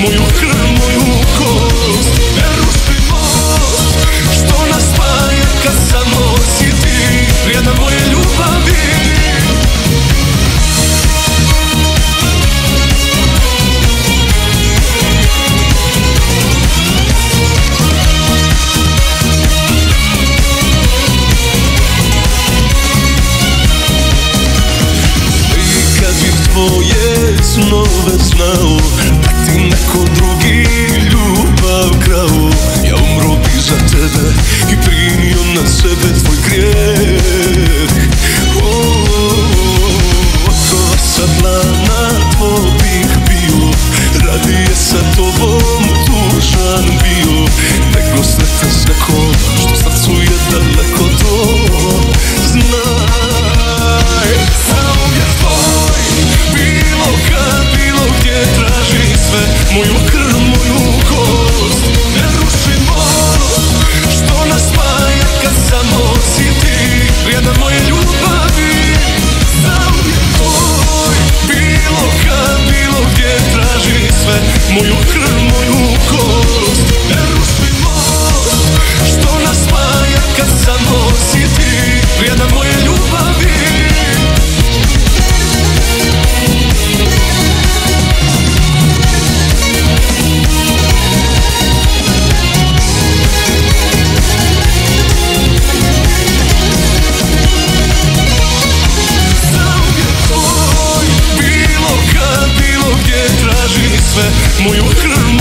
moju krv, moju kost. Ne ruši most što nas spaja kad samo si ti vrijedna moje ljubavi. Tvoje snove znao, da ti neko drugi ljubav krao. Ja umro bi za tebe i primio na sebe tvoj grijeh. Otova sa dlana tvojih bio, radije sa tobom tužan bio, nego sretan s nekom što srcu je daleko to. Znaj, sam je tvoj, bilo kad, bilo gdje, traži sve moju krv, moju kost. Ne ruši most što nas spaja kad samo si ti vrijedna moje ljubavi. Sam je tvoj, bilo kad, bilo gdje, traži sve moju krv, moju kost. Ne ruši most što nas spaja kad samo si ti vrijedna moje ljubavi. Moju krv,